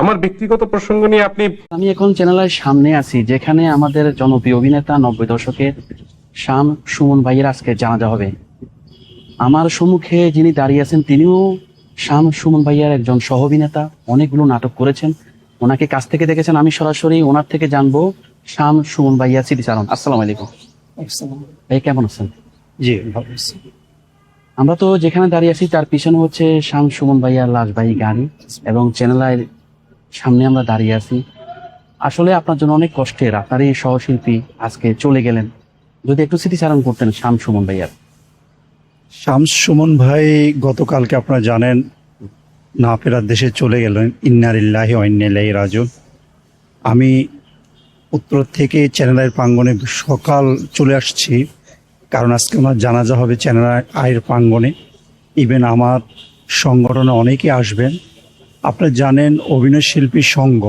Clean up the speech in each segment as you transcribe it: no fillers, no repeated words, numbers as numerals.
আমার ব্যক্তিগত প্রসঙ্গ নিয়ে আপনি। আমি এখন চ্যানেলের সামনে আছি, যেখানে আমাদের জনপ্রিয় অভিনেতা 90 দশকের শাম সুমন ভাইয়ের আজকে জানাজা হবে। আমার সম্মুখে যিনি দাঁড়িয়ে আছেন তিনিও শাম সুমন ভাইয়ার একজন সহ অভিনেতা, অনেকগুলো নাটক করেছেন, ওনাকে কাছ থেকে দেখেছেন। আমি সরাসরি ওনার থেকে জানবো শাম সুমন ভাইয়া স্মৃতিচারণ। আসসালামু আলাইকুম ভাই, কেমন আছেন? জি ভালো আছি। আমরা তো যেখানে দাঁড়িয়ে আছি তার পিছনে হচ্ছে শাম সুমন ভাইয়ার লাশবাহী গাড়ি এবং চ্যানেলের সামনে আমরা দাঁড়িয়ে আছি। আসলে আপনার জন্য অনেক কষ্টের, আপনার এই সহশিল্পী আজকে চলে গেলেন। যদি একটু স্মৃতিচারণ করতেন শাম সুমন ভাইয়ার। শামস সুমন ভাই গতকালকে আপনারা জানেন না ফেরার দেশে চলে গেলেন। ইন্নালিল্লাহি ওয়া ইন্না ইলাইহি রাজিউন। আমি উত্তর থেকে চ্যানেলের প্রাঙ্গণে সকাল চলে আসছি, কারণ আজকে ওনার জানাজা হবে চ্যানেল আয়ের প্রাঙ্গণে। ইভেন আমার সংগঠনে অনেকে আসবেন। আপনারা জানেন অভিনয় শিল্পী সংঘ,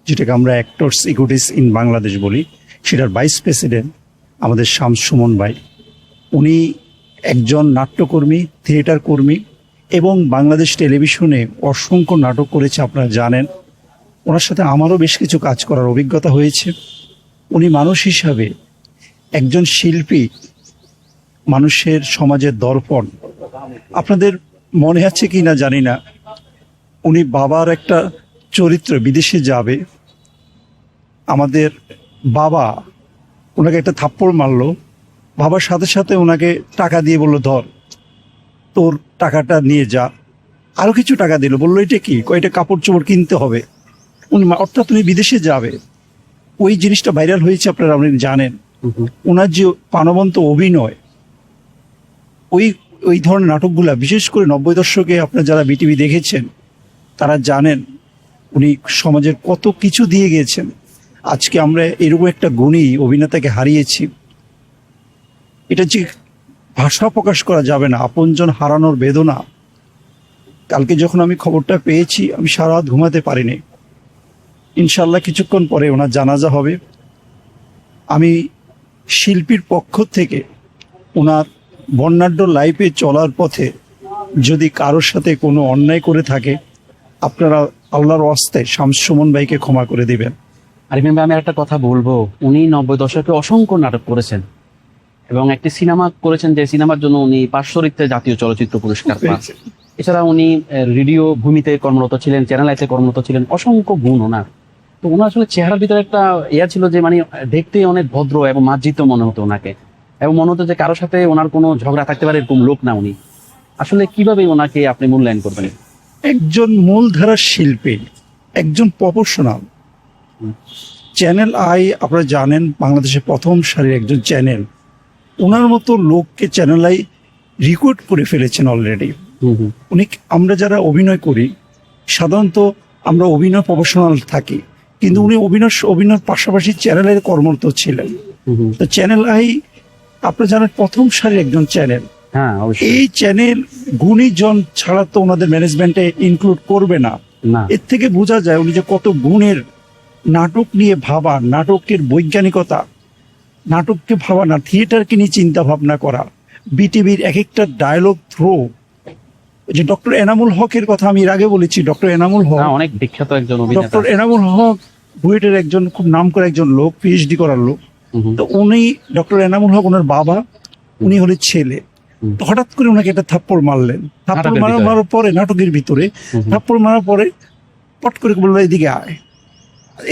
যেটাকে আমরা অ্যাক্টরস ইকুইটিস ইন বাংলাদেশ বলি, সেটার ভাইস প্রেসিডেন্ট আমাদের শামস সুমন ভাই। উনি একজন নাট্যকর্মী, থিয়েটার কর্মী এবং বাংলাদেশ টেলিভিশনে অসংখ্য নাটক করেছে, আপনারা জানেন। ওনার সাথে আমারও বেশ কিছু কাজ করার অভিজ্ঞতা হয়েছে। উনি মানুষ হিসাবে একজন শিল্পী, মানুষের সমাজের দর্পণ। আপনাদের মনে আছে কি না জানি না, উনি বাবার একটা চরিত্র বিদেশে যাবে, আমাদের বাবা ওনাকে একটা থাপ্পড় মারলো, বাবার সাথে সাথে ওনাকে টাকা দিয়ে বললো, ধর তোর টাকাটা নিয়ে যা। আরও কিছু টাকা দিল, বললো এটা কি, কয়টা কাপড় চোপড় কিনতে হবে। উনি অর্থাৎ উনি বিদেশে যাবে। ওই জিনিসটা ভাইরাল হয়েছে, আপনারা আপনি জানেন। ওনার যে প্রাণবন্ত অভিনয়, ওই ধরনের নাটকগুলা, বিশেষ করে 90 দশকে আপনারা যারা বিটিভি দেখেছেন তারা জানেন উনি সমাজের কত কিছু দিয়ে গিয়েছেন। আজকে আমরা এরকম একটা গুণী অভিনেতাকে হারিয়েছি, এটা যে ভাষা প্রকাশ করা যাবে না। আপনজন হারানোর বেদনা। কালকে যখন আমি খবরটা পেয়েছি, আমি সারা রাত ঘুমাতে পারিনি। ইনশাল্লাহ কিছুক্ষণ পরে ওনার জানাজা হবে। আমি শিল্পীর পক্ষ থেকে ওনার বর্ণাঢ্য লাইফে চলার পথে যদি কারোর সাথে কোনো অন্যায় করে থাকে, আপনারা আল্লাহর ওয়াস্তে শামস সুমন ভাইকে ক্ষমা করে দিবেন। আরিফিন ভাই, আমি একটা কথা বলবো, উনি 90 দশকে অসংখ্য নাটক করেছেন এবং একটি সিনেমা করেছেন, যে সিনেমার জন্য উনি পার্শ্বরিত্বে জাতীয় চলচ্চিত্র পুরস্কার পান। এছাড়া উনি রেডিও ভূমিতে কর্মরত ছিলেন, চ্যানেল আইতে কর্মরত ছিলেন, অসংখ্য গুণ ওনার। তো ওনার আসলে চেহারার ভিতরে একটা ইয়া ছিল যে মানে দেখতে অনেক ভদ্র এবং মার্জিত মনে হতো ওনাকে, এবং মনে হতো যে কারোর সাথে ওনার কোনো ঝগড়া থাকতে পারে এরকম লোক না উনি। আসলে কিভাবে ওনাকে আপনি মূল্যায়ন করবেন? একজন মূলধারার শিল্পী, একজন প্রফেশনাল। চ্যানেল আই আপনারা জানেন বাংলাদেশের প্রথম সারির একজন চ্যানেল। ওনার মতো লোককে চ্যানেল আই রিক্রুট করে ফেলেছেন অলরেডি। উনি, আমরা যারা অভিনয় করি সাধারণত আমরা অভিনয় প্রফেশনাল থাকি, কিন্তু উনি অভিনয়ের পাশাপাশি চ্যানেলের কর্মরত ছিলেন। তো চ্যানেল আই আপনারা জানেন প্রথম সারির একজন চ্যানেল। এই চ্যানেল গুণীজন ছাড়া তো ওনাদের ম্যানেজমেন্টে ইনক্লুড করবে না। এর থেকে বোঝা যায় উনি যে কত গুণের। নাটক নিয়ে ভাবা, নাটকের বৈজ্ঞানিকতা, নাটককে ভাবা না, থিয়েটারকে নিয়ে চিন্তা ভাবনা করা, বিটিভির এক একটা ডায়লগ থ্রো। যে ডক্টর এনামুল হকের কথা আমি এর আগে বলেছি, ডক্টর এনামুল হক অনেক বিখ্যাত একজন অভিনেতা। ডক্টর এনামুল হক বুয়েটের একজন খুব নাম করা একজন লোক, পিএইচডি করার লোক। তো উনি, ডক্টর এনামুল হক ওনার বাবা, উনি হলে ছেলে। তো হঠাৎ করে ওনাকে একটা থাপ্পড় মারলেন। থাপ্পড় মারার পরে, নাটকের ভিতরে থাপ্পড় মারার পরে পট করে বললো, এদিকে আয়,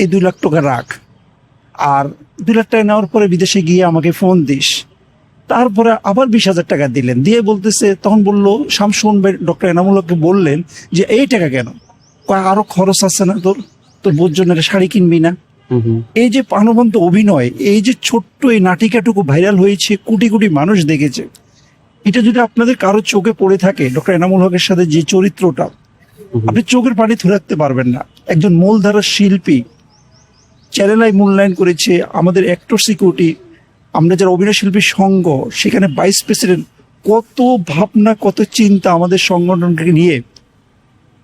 এই 2 লাখ টাকা রাখ, আর 2 লাখ টাকা নেওয়ার পরে বিদেশে গিয়ে আমাকে ফোন দিস। তারপরে আবার 20,000 টাকা দিলেন। দিয়ে বলতেছে, তখন বললো শামসুন ভাই ডক্টর এনামুল হককে বললেন যে এই টাকা কেন? আরো খরচ আছে না তোর বোর জন্য শাড়ি কিনবি না? এই যে প্রাণবন্ত অভিনয়, এই যে ছোট্ট এই নাটিকাটুকু ভাইরাল হয়েছে, কোটি কোটি মানুষ দেখেছে। এটা যদি আপনাদের কারো চোখে পড়ে থাকে, ডক্টর এনামুল হকের সাথে যে চরিত্রটা, আপনি চোখের পানি ধরে রাখতে পারবেন না। একজন মূলধারার শিল্পী, চ্যানেল আই মূল্যায়ন করেছে, আমাদের অ্যাক্টর সিকিউরিটি, আমরা যারা অভিনয় শিল্পী সংঘ, সেখানে ভাইস প্রেসিডেন্ট, কত ভাবনা, কত চিন্তা আমাদের সংগঠনকে নিয়ে।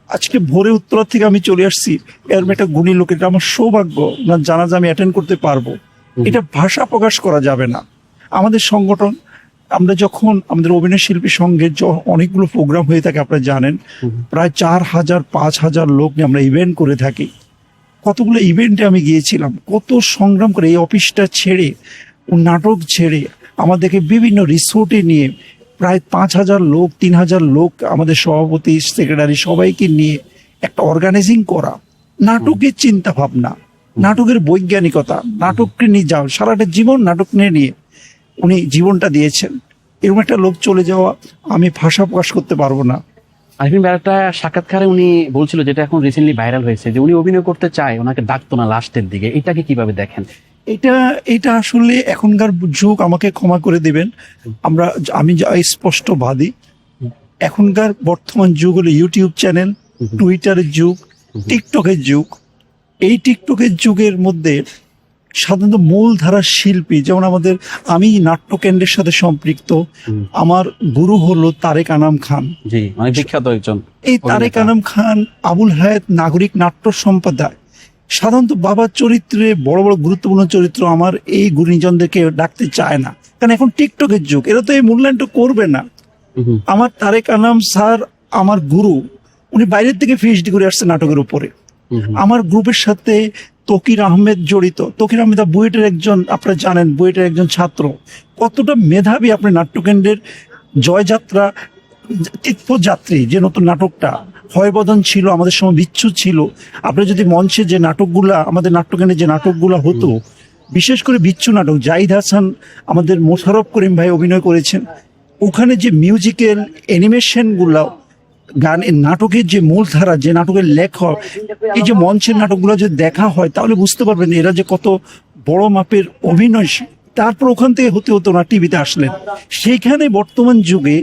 আজকে ভোরে উত্তরা থেকে আমি চলে আসছি, এরকম একটা গুণী লোক, এটা আমার সৌভাগ্য, না জানাজা আমি অ্যাটেন্ড করতে পারবো। এটা ভাষা প্রকাশ করা যাবে না। আমাদের সংগঠন আমরা যখন আমাদের অভিনয় শিল্পীর সঙ্গে অনেকগুলো প্রোগ্রাম হয়ে থাকে আপনারা জানেন, প্রায় 4,000-5,000 লোক নিয়ে আমরা ইভেন্ট করে থাকি। কতগুলো ইভেন্টে আমি গিয়েছিলাম, কত সংগ্রাম করে এই অফিসটা ছেড়ে ও নাটক ছেড়ে আমাদেরকে বিভিন্ন রিসোর্টে নিয়ে প্রায় 5,000 লোক, 3,000 লোক, আমাদের সভাপতি সেক্রেটারি সবাইকে নিয়ে একটা অর্গানাইজিং করা, নাটকের চিন্তা ভাবনা, নাটকের বৈজ্ঞানিকতা, নাটককে নিয়ে যাও সারাটা জীবন নাটক নিয়ে উনি জীবনটা দিয়েছেন। এরকম একটা লোক চলে যাওয়া আমি ভাষা প্রকাশ করতে পারবো না। আরিফিন ভাই একটা সাক্ষাৎকারে উনি বলছিল, যেটা এখন রিসেন্টলি ভাইরাল হয়েছে, যে উনি অভিনয় করতে চায়, ওনাকে ডাকতো না লাস্টের দিকে। এটাকে কিভাবে দেখেন? এটা আসলে এখনকার যুগ, আমাকে ক্ষমা করে দেবেন, আমি যা স্পষ্টবাদী, এখনকার বর্তমান যুগ হলো ইউটিউব চ্যানেল, টুইটারের যুগ, টিকটকের যুগ। এই টিকটকের যুগের মধ্যে সাধারণত মূলধারা শিল্পী, যেমন আমি নাট্যকেন্দ্রের সাথে সম্পৃক্ত, আমার গুরু হলো তারেক আনাম খান। জি, অনেক বিখ্যাত একজন। এই তারেক আনাম খান, আবুল হায়াত নাগরিক নাট্য সম্প্রদায়, সাধারণত বাবার চরিত্রে বড় বড় গুরুত্বপূর্ণ চরিত্র আমার এই গুণীজনদেরকে ডাকতে চায় না, কারণ এখন টিকটকের যুগ, এরা তো এই মূল্যায়নটা করবে না। আমার তারেক আনাম স্যার আমার গুরু, উনি বাইরের থেকে পিএইচডি করে আসছে নাটকের উপরে। আমার গ্রুপের সাথে তকির আহমেদ জড়িত। তকির আহমেদ বুয়েটের একজন, আপনারা জানেন বুয়েটের একজন ছাত্র, কতটা মেধাবী। আপনি নাট্যকেন্দ্রের জয়যাত্রা, তীর্থযাত্রী যে নতুন নাটকটা, ভয়বদন ছিল, আমাদের সময় বিচ্ছু ছিল। আপনারা যদি মঞ্চে যে নাটকগুলা, আমাদের নাট্যকেন্দ্রে যে নাটকগুলা হতো, বিশেষ করে বিচ্ছু নাটক, জাহিদ হাসান, আমাদের মোশাররফ করিম ভাই অভিনয় করেছেন, ওখানে যে মিউজিক্যাল অ্যানিমেশনগুলো, নাটকের যে মূলধারা, যে নাটকের লেখক, এই যে মঞ্চের নাটকগুলো যদি দেখা হয় তাহলে বুঝতে পারবেন এরা যে কত বড় মাপের অভিনয়। তারপর ওখান থেকে হতে হতো না টিভিতে আসলেন। সেইখানে বর্তমান যুগে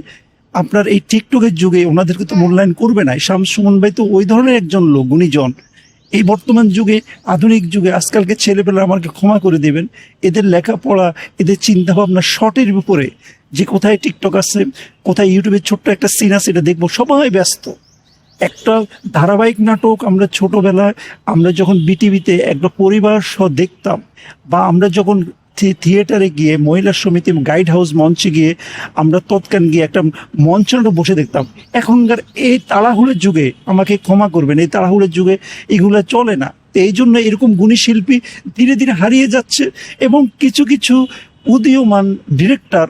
আপনার এই টিকটকের যুগে ওনাদেরকে তো মূল্যায়ন করবে না। শামস সুমন ভাই তো ওই ধরনের একজন লোক, গুণীজন। এই বর্তমান যুগে, আধুনিক যুগে, আজকালকে ছেলেপেলা আমাকে ক্ষমা করে দেবেন, এদের লেখাপড়া, এদের চিন্তাভাবনা শর্টের উপরে, যে কোথায় টিকটক আছে, কোথায় ইউটিউবের ছোট্ট একটা সিন আছে এটা দেখবো, সবাই ব্যস্ত। একটা ধারাবাহিক নাটক আমরা ছোটবেলায়, আমরা যখন বিটিভিতে একটা পরিবার সহ দেখতাম, বা আমরা যখন থিয়েটারে গিয়ে, মহিলা সমিতি গাইড হাউস মঞ্চে গিয়ে, আমরা তৎকান গিয়ে একটা মঞ্চে বসে দেখতাম। এখনকার এই তাড়াহুড়োর যুগে, আমাকে ক্ষমা করবেন, এই তাড়াহুড়োর যুগে এগুলো চলে না। তো এই জন্য এরকম গুণী শিল্পী ধীরে ধীরে হারিয়ে যাচ্ছে। এবং কিছু কিছু উদীয়মান ডিরেক্টর,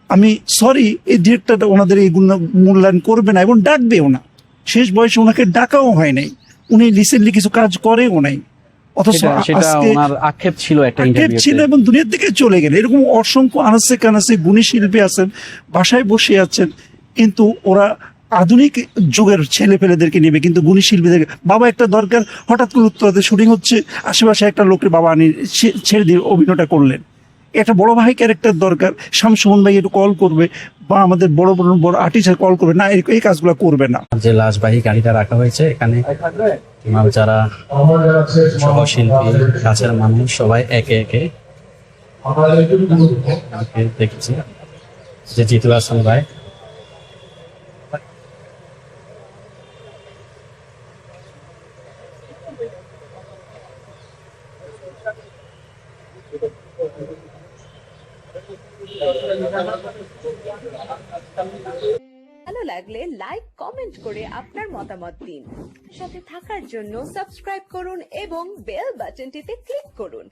আমি সরি, এই ডিরেক্টরটা ওনাদের এই মূল্যায়ন করবে না এবং ডাকবেও না। শেষ বয়সে ওনাকে ডাকাও হয় নাই, উনি রিসেন্টলি কিছু কাজ করেও নাই, অথচ আজকে আক্ষেপ ছিল, একটা আক্ষেপ ছিল এবং দুনিয়ার দিকে চলে গেলে। এরকম অসংখ্য আনাসে কানাসে গুণী শিল্পী আছেন, বাসায় বসে আছেন, কিন্তু ওরা আধুনিক যুগের ছেলে পেলেদেরকে নেবে, কিন্তু গুণী শিল্পীদের বাবা একটা দরকার, হঠাৎ করে উত্তরাতে শুটিং হচ্ছে, আশেপাশে একটা লোকের বাবা আনি ছেড়ে দিয়ে অভিনয়টা করলেন। একটা বড় ভাই ক্যারেক্টার দরকার, শামস সুমন ভাই একটু কল করবে, বা আমাদের বড় বড় বড় আর্টিস্ট কল করবে না, এই কাজগুলো করবে না। যে লাশবাহী গাড়িটা রাখা হয়েছে এখানে, যারা সহশিল্পী, কাছের মানুষ, সবাই একে একে দেখেছি। যে জিতুল হাসান ভাই, ভালো লাগলে লাইক, কমেন্ট করে আপনার মতামত দিন। সাথে থাকার জন্য সাবস্ক্রাইব করুন এবং বেল বাটনটিতে ক্লিক করুন।